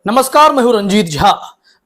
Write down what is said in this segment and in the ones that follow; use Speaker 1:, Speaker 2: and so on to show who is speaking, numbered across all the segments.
Speaker 1: नमस्कार, मैं हूं रंजीत झा।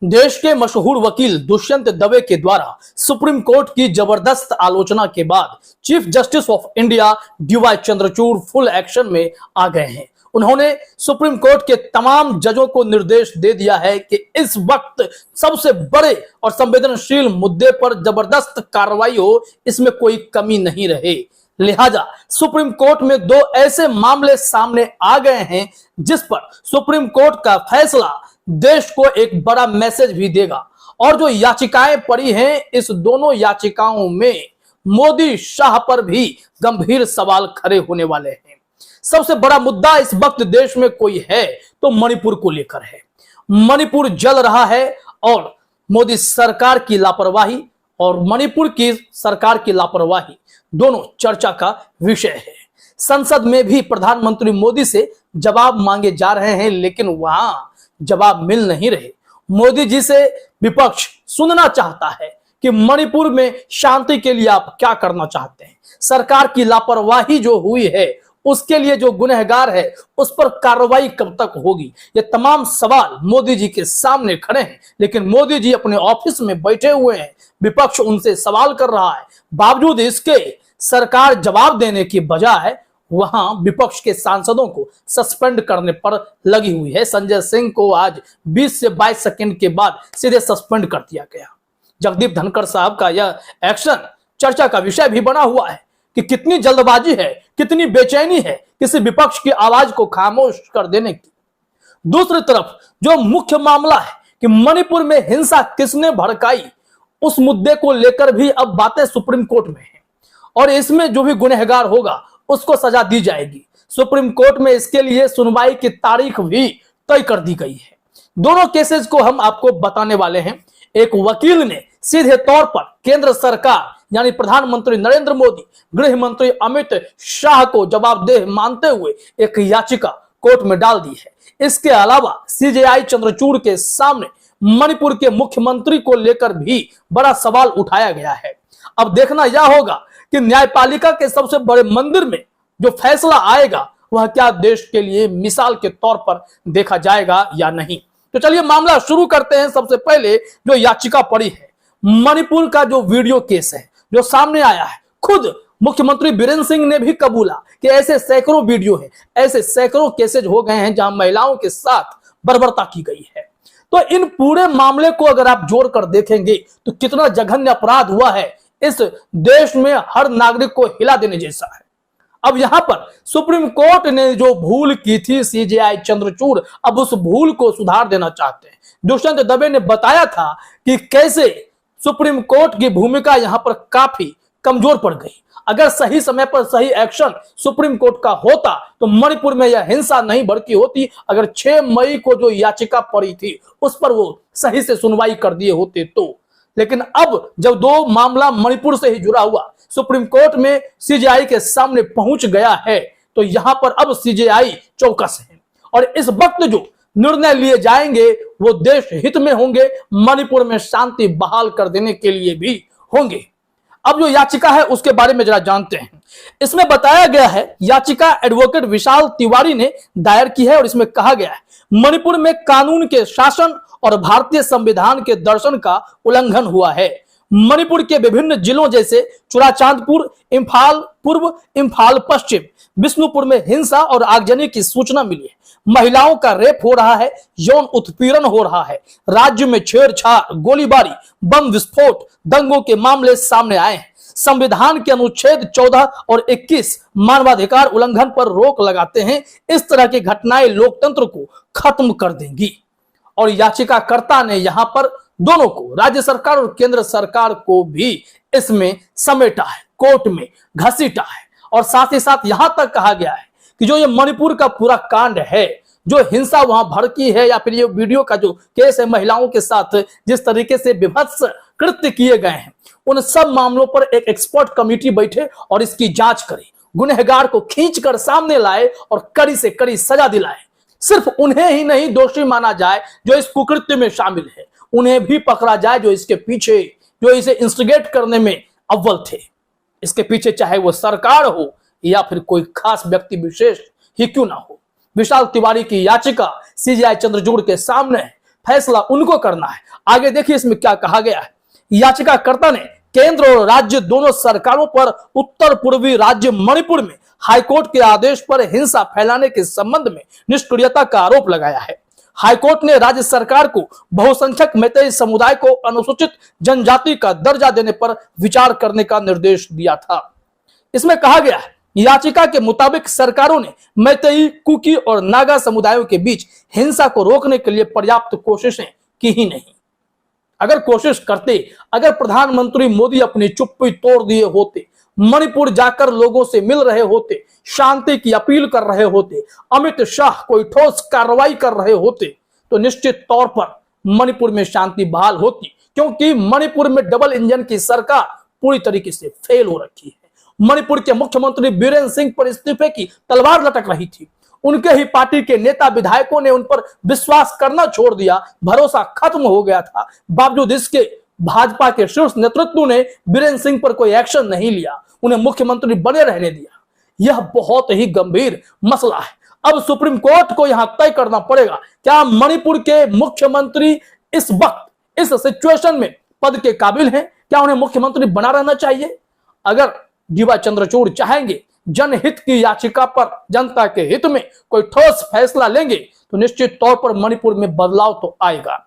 Speaker 1: देश के मशहूर वकील दुष्यंत दवे के द्वारा सुप्रीम कोर्ट की जबरदस्त आलोचना के बाद chief justice of India DY Chandrachud full action में आ गए हैं। उन्होंने सुप्रीम कोर्ट के तमाम जजों को निर्देश दे दिया है कि इस वक्त सबसे बड़े और संवेदनशील मुद्दे पर जबरदस्त कार्रवाई हो, इसमें कोई कमी नहीं रहे। लिहाजा सुप्रीम कोर्ट में दो ऐसे मामले सामने आ गए हैं जिस पर सुप्रीम कोर्ट का फैसला देश को एक बड़ा मैसेज भी देगा। और जो याचिकाएं पड़ी हैं, इस दोनों याचिकाओं में मोदी शाह पर भी गंभीर सवाल खड़े होने वाले हैं। सबसे बड़ा मुद्दा इस वक्त देश में कोई है तो मणिपुर को लेकर है। मणिपुर जल रहा है और मोदी सरकार की लापरवाही और मणिपुर की सरकार की लापरवाही दोनों चर्चा का विषय है। संसद में भी प्रधानमंत्री मोदी से जवाब मांगे जा रहे हैं, लेकिन वहां जवाब मिल नहीं रहे। मोदी जी से विपक्ष सुनना चाहता है कि मणिपुर में शांति के लिए आप क्या करना चाहते हैं। सरकार की लापरवाही जो हुई है उसके लिए जो गुनहगार है उस पर कार्रवाई कब तक होगी, ये तमाम सवाल मोदी जी के सामने खड़े हैं। लेकिन मोदी जी अपने ऑफिस में बैठे हुए हैं, विपक्ष उनसे सवाल कर रहा है। बावजूद इसके सरकार जवाब देने की बजाय वहां विपक्ष के सांसदों को सस्पेंड करने पर लगी हुई है। संजय सिंह को आज 20 से 22 सेकंड के बाद सीधे सस्पेंड कर दिया गया। जगदीप धनखड़ साहब का यह एक्शन चर्चा का विषय भी बना हुआ है कि कितनी जल्दबाजी है, कितनी बेचैनी है किसी विपक्ष की आवाज को खामोश कर देने की। दूसरी तरफ जो मुख्य मामला है कि मणिपुर में हिंसा किसने भड़काई, उस मुद्दे को लेकर भी अब बातें सुप्रीम कोर्ट में हैं और इसमें जो भी गुनहगार होगा उसको सजा दी जाएगी। सुप्रीम कोर्ट में इसके लिए सुनवाई की तारीख भी तय कर दी गई है। दोनों केसेस को हम आपको बताने वाले हैं। एक वकील ने सीधे तौर पर केंद्र सरकार यानी प्रधानमंत्री नरेंद्र मोदी, गृह मंत्री अमित शाह को जवाबदेह मानते हुए एक याचिका कोर्ट में डाल दी है। इसके अलावा सीजेआई चंद्रचूड़ के सामने मणिपुर के मुख्यमंत्री को लेकर भी बड़ा सवाल उठाया गया है। अब देखना यह होगा कि न्यायपालिका के सबसे बड़े मंदिर में जो फैसला आएगा वह क्या देश के लिए मिसाल के तौर पर देखा जाएगा या नहीं। तो चलिए मामला शुरू करते हैं। सबसे पहले जो याचिका पड़ी है, मणिपुर का जो वीडियो केस है जो सामने आया है, खुद मुख्यमंत्री बीरेंद्र सिंह ने भी कबूला कि ऐसे सैकड़ों वीडियो हैं, ऐसे सैकड़ों केसेज हो गए हैं जहां महिलाओं के साथ बर्बरता की गई है। तो इन पूरे मामले को अगर आप जोड़कर देखेंगे तो कितना जघन्य अपराध हुआ है, इस देश में हर नागरिक को हिला देने जैसा है। अब यहां पर सुप्रीम कोर्ट ने जो भूल की थी सीजेआई चंद्रचूड़, अब उस भूल को सुधार देना चाहते हैं। दुष्यंत दवे ने बताया था कि कैसे सुप्रीम कोर्ट की भूमिका यहां पर काफी कमजोर पड़ गई। अगर सही समय पर सही एक्शन सुप्रीम कोर्ट का होता तो मणिपुर में यह हिंसा नहीं भड़की होती। अगर 6 मई को जो याचिका पड़ी थी उस पर वो सही से सुनवाई कर दिए होते तो। लेकिन अब जब दो मामला मणिपुर से ही जुड़ा हुआ सुप्रीम कोर्ट में सीजेआई के सामने पहुंच गया है तो यहां पर अब सीजेआई चौकस है और इस वक्त जो निर्णय लिए जाएंगे वो देश हित में होंगे, मणिपुर में शांति बहाल कर देने के लिए भी होंगे। अब जो याचिका है उसके बारे में जरा जानते हैं। इसमें बताया गया है, याचिका एडवोकेट विशाल तिवारी ने दायर की है और इसमें कहा गया है मणिपुर में कानून के शासन और भारतीय संविधान के दर्शन का उल्लंघन हुआ है। मणिपुर के विभिन्न जिलों जैसे चुराचांदपुर, इम्फाल पूर्व, इम्फाल पश्चिम, बिष्णुपुर में हिंसा और आगजनी की सूचना मिली है। महिलाओं का रेप हो रहा है, यौन उत्पीड़न हो रहा है, राज्य में छेड़छाड़, गोलीबारी, बम विस्फोट, दंगों के मामले सामने आए हैं। संविधान के अनुच्छेद 14 और 21 मानवाधिकार उल्लंघन पर रोक लगाते हैं। इस तरह की घटनाएं लोकतंत्र को खत्म कर देंगी। और याचिकाकर्ता ने यहां पर दोनों को, राज्य सरकार और केंद्र सरकार को भी इसमें समेटा है, कोर्ट में घसीटा है। और साथ ही साथ यहां तक कहा गया है कि जो ये मणिपुर का पूरा कांड है, जो हिंसा वहां भड़की है या फिर ये वीडियो का जो केस है महिलाओं के साथ जिस तरीके से विभत्स कृत्य किए गए हैं, उन सब मामलों पर एक एक्सपर्ट कमेटी बैठे और इसकी जांच करे, गुनहगार को खींचकर सामने लाए और कड़ी से कड़ी सजा दिलाए। सिर्फ उन्हें ही नहीं दोषी माना जाए जो इस कुकृत्य में शामिल है, उन्हें भी पकड़ा जाए जो इसके पीछे, जो इसे इंस्टिगेट करने में अव्वल थे। इसके पीछे चाहे वो सरकार हो या फिर कोई खास व्यक्ति विशेष ही क्यों ना हो। विशाल तिवारी की याचिका सीजेआई चंद्रचूड़ के सामने है, फैसला उनको करना है। आगे देखिए इसमें क्या कहा गया है। याचिकाकर्ता ने केंद्र और राज्य दोनों सरकारों पर उत्तर पूर्वी राज्य मणिपुर में हाईकोर्ट के आदेश पर हिंसा फैलाने के संबंध में निष्क्रियता का आरोप लगाया है। हाईकोर्ट ने राज्य सरकार को बहुसंख्यक मैतेई समुदाय को अनुसूचित जनजाति का दर्जा देने पर विचार करने का निर्देश दिया था। इसमें कहा गया है, याचिका के मुताबिक सरकारों ने मैतेई, कुकी और नागा समुदायों के बीच हिंसा को रोकने के लिए पर्याप्त कोशिशें की ही नहीं। अगर कोशिश करते, अगर प्रधानमंत्री मोदी अपनी चुप्पी तोड़ दिए होते, मणिपुर जाकर लोगों से मिल रहे होते, शांति की अपील कर रहे होते, अमित शाह कोई ठोस कार्रवाई कर रहे होते, तो निश्चित तौर पर मणिपुर में शांति बहाल होती, क्योंकि मणिपुर में डबल इंजन की सरकार पूरी तरीके से फेल हो रखी है। मणिपुर के मुख्यमंत्री बीरेन सिंह पर इस्तीफे की तलवार लटक रही थी। उनके ही पार्टी के नेता विधायकों ने उन पर विश्वास करना छोड़ दिया, भरोसा खत्म हो गया था। बावजूद इसके भाजपा के शीर्ष नेतृत्व ने बीरेन सिंह पर कोई एक्शन नहीं लिया, उन्हें मुख्यमंत्री बने रहने दिया। यह बहुत ही गंभीर मसला है। अब सुप्रीम कोर्ट को यहां तय करना पड़ेगा, क्या मणिपुर के मुख्यमंत्री इस वक्त इस सिचुएशन में पद के काबिल हैं? क्या उन्हें मुख्यमंत्री बना रहना चाहिए? अगर डीवाई चंद्रचूड़ चाहेंगे जनहित की याचिका पर जनता के हित में कोई ठोस फैसला लेंगे, तो निश्चित तौर पर मणिपुर में बदलाव तो आएगा।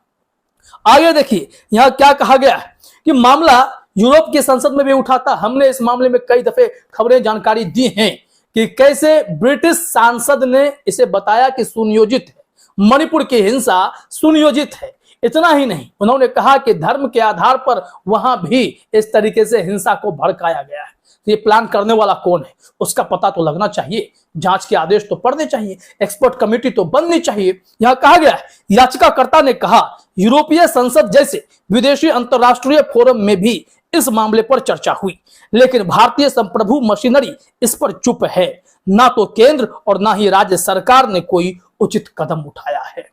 Speaker 1: आगे देखिए यहां क्या कहा गया है कि मामला यूरोप की संसद में भी उठा था। हमने इस मामले में कई दफे खबरें जानकारी दी हैं कि कैसे ब्रिटिश सांसद ने इसे बताया कि सुनियोजित है, मणिपुर की हिंसा सुनियोजित है। इतना ही नहीं, उन्होंने कहा कि धर्म के आधार पर वहां भी इस तरीके से हिंसा को भड़काया गया है। ये प्लान करने वाला कौन है उसका पता तो लगना चाहिए, जांच के आदेश तो पड़ने चाहिए, एक्सपर्ट कमेटी तो बननी चाहिए। यहां कहा गया है, याचिकाकर्ता ने कहा यूरोपीय संसद जैसे विदेशी अंतरराष्ट्रीय फोरम में भी इस मामले पर चर्चा हुई, लेकिन भारतीय संप्रभु मशीनरी इस पर चुप है। ना तो केंद्र और ना ही राज्य सरकार ने कोई उचित कदम उठाया है।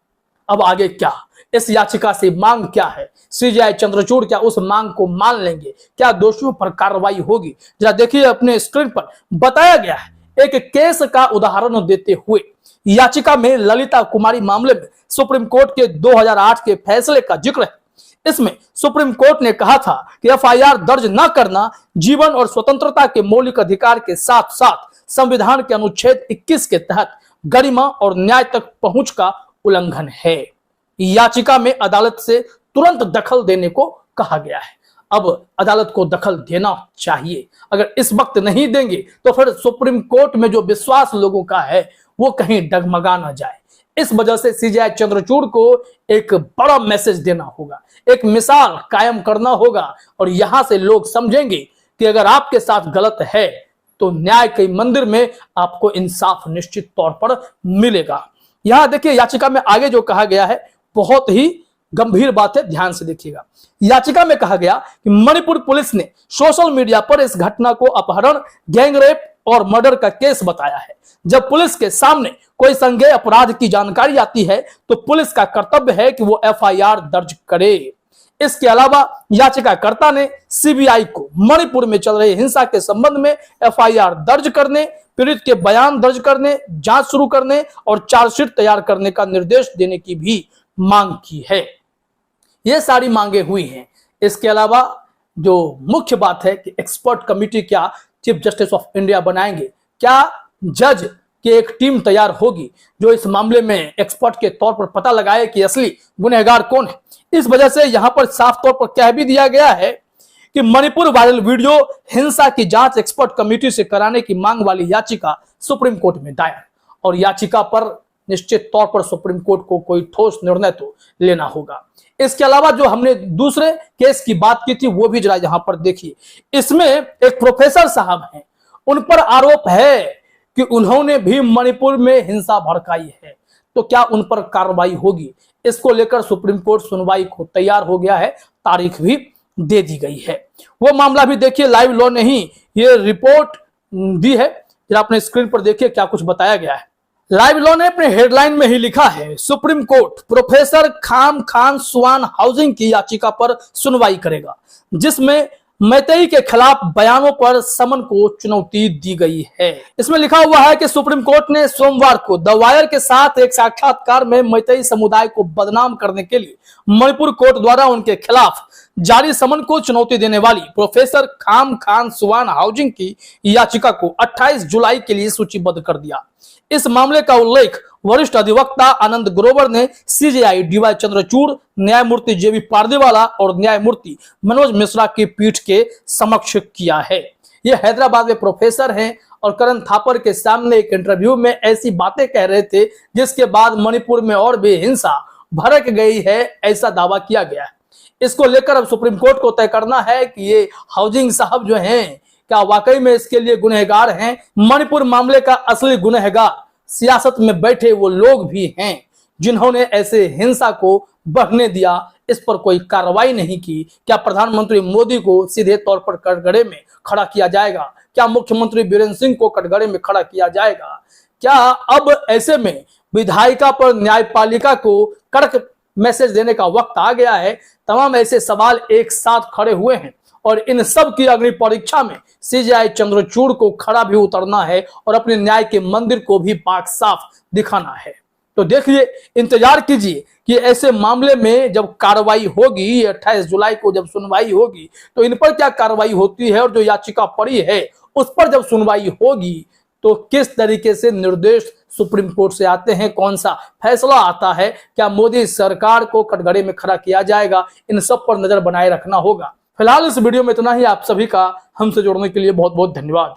Speaker 1: अब आगे क्या, इस याचिका से मांग क्या है? सीजेआई चंद्रचूड़ क्या उस मांग को मान लेंगे? क्या दोषियों पर कार्रवाई होगी? जरा देखिए अपने स्क्रीन पर बताया गया है। एक केस का उदाहरण देते हुए याचिका में ललिता कुमारी मामले में सुप्रीम कोर्ट के 2008 के फैसले का जिक्र है। इसमें सुप्रीम कोर्ट ने कहा था कि एफआईआर दर्ज न करना जीवन और स्वतंत्रता के मौलिक अधिकार के साथ साथ संविधान के अनुच्छेद 21 के तहत गरिमा और न्याय तक पहुंच का उल्लंघन है। याचिका में अदालत से तुरंत दखल देने को कहा गया है। अब अदालत को दखल देना चाहिए। अगर इस वक्त नहीं देंगे तो फिर सुप्रीम कोर्ट में जो विश्वास लोगों का है वो कहीं डगमगा ना जाए। इस वजह से सीजेआई चंद्रचूड़ को एक बड़ा मैसेज देना होगा, एक मिसाल कायम करना होगा, और यहां से लोग समझेंगे कि अगर आपके साथ गलत है तो न्याय के मंदिर में आपको इंसाफ निश्चित तौर पर मिलेगा। यहां देखिए याचिका में आगे जो कहा गया है बहुत ही गंभीर बात है, ध्यान से देखिएगा। याचिका में कहा गया कि मणिपुर पुलिस ने सोशल मीडिया पर इस घटना को अपहरण, गैंगरेप और मर्डर का केस बताया है। जब पुलिस के सामने कोई संज्ञेय अपराध की जानकारी आती है तो पुलिस का कर्तव्य है कि वो एफआईआर दर्ज करे। इसके अलावा याचिकाकर्ता ने सीबीआई को मणिपुर में चल रही हिंसा के संबंध में एफआईआर दर्ज करने, पीड़ित के बयान दर्ज करने, जांच शुरू करने और चार्जशीट तैयार करने का निर्देश देने की भी मांग की है। ये सारी मांगे हुई हैं। इसके अलावा जो मुख्य बात है कि एक्सपर्ट कमेटी क्या चीफ जस्टिस ऑफ इंडिया बनाएंगे, क्या जज की एक टीम तैयार होगी जो इस मामले में एक्सपर्ट के तौर पर पता लगाए कि असली गुनहगार कौन है। इस वजह से यहां पर साफ तौर पर कह भी दिया गया है कि मणिपुर वायरल वीडियो हिंसा की जांच एक्सपर्ट कमेटी से कराने की मांग वाली याचिका सुप्रीम कोर्ट में दायर, और याचिका पर निश्चित तौर पर सुप्रीम कोर्ट को कोई ठोस निर्णय तो लेना होगा। इसके अलावा जो हमने दूसरे केस की बात की थी वो भी जरा यहां पर देखिए। इसमें एक प्रोफेसर साहब हैं, उन पर आरोप है कि उन्होंने भी मणिपुर में हिंसा भड़काई है, तो क्या उन पर कार्रवाई होगी? इसको लेकर सुप्रीम कोर्ट सुनवाई को तैयार हो गया है, तारीख भी दे दी गई है। वो मामला भी देखिए, लाइव लॉ ने ही ये रिपोर्ट दी है। जरा अपने स्क्रीन पर देखिए क्या कुछ बताया गया है। लाइव लॉ ने अपने हेडलाइन में ही लिखा है, सुप्रीम कोर्ट प्रोफेसर खाम खान स्वान हाउसिंग की याचिका पर सुनवाई करेगा, जिसमें मैतेई के खिलाफ बयानों पर समन को चुनौती दी गई है। इसमें लिखा हुआ है कि सुप्रीम कोर्ट ने सोमवार को द वायर के साथ एक साक्षात्कार में मैतेई समुदाय को बदनाम करने के लिए मणिपुर कोर्ट द्वारा उनके खिलाफ जारी समन को चुनौती देने वाली प्रोफेसर खाम खान सुवान हाउसिंग की याचिका को 28 जुलाई के लिए सूचीबद्ध कर दिया। इस मामले का उल्लेख वरिष्ठ अधिवक्ता आनंद ग्रोवर ने सीजेआई डीवाई चंद्रचूड़, न्यायमूर्ति जेबी पारदीवाला और न्यायमूर्ति मनोज मिश्रा की पीठ के समक्ष किया है। ये हैदराबाद में प्रोफेसर हैं और करण थापर के सामने एक इंटरव्यू में ऐसी बातें कह रहे थे जिसके बाद मणिपुर में और भी हिंसा भड़क गई है, ऐसा दावा किया गया है। इसको लेकर अब सुप्रीम कोर्ट को तय करना है कि ये हाउसिंग साहब जो हैं क्या वाकई में इसके लिए गुनहगार हैं। मणिपुर मामले का असली गुनहगार सियासत में बैठे वो लोग भी हैं जिन्होंने ऐसे हिंसा को बढ़ने दिया, इस पर कोई कार्रवाई नहीं की। क्या प्रधानमंत्री मोदी को सीधे तौर पर कटघरे में खड़ा किया जाएगा? क्या मुख्यमंत्री बीरेंद्र सिंह को कटघरे में खड़ा किया जाएगा? क्या अब ऐसे में विधायिका पर न्यायपालिका को कड़क मैसेज देने का वक्त आ गया है? तमाम ऐसे सवाल एक साथ खड़े हुए हैं और इन सब की अग्नि परीक्षा में सीजेआई चंद्रचूड़ को खड़ा भी उतरना है और अपने न्याय के मंदिर को भी पाक साफ दिखाना है। तो देखिए, इंतजार कीजिए कि ऐसे मामले में जब कार्रवाई होगी, 28 जुलाई को जब सुनवाई होगी तो इन पर क्या कार्रवाई होती है और जो याचिका पड़ी है उस पर जब सुनवाई होगी तो किस तरीके से निर्देश सुप्रीम कोर्ट से आते हैं, कौन सा फैसला आता है, क्या मोदी सरकार को कटघरे में खड़ा किया जाएगा, इन सब पर नजर बनाए रखना होगा। फिलहाल इस वीडियो में इतना ही। आप सभी का हमसे जुड़ने के लिए बहुत बहुत धन्यवाद।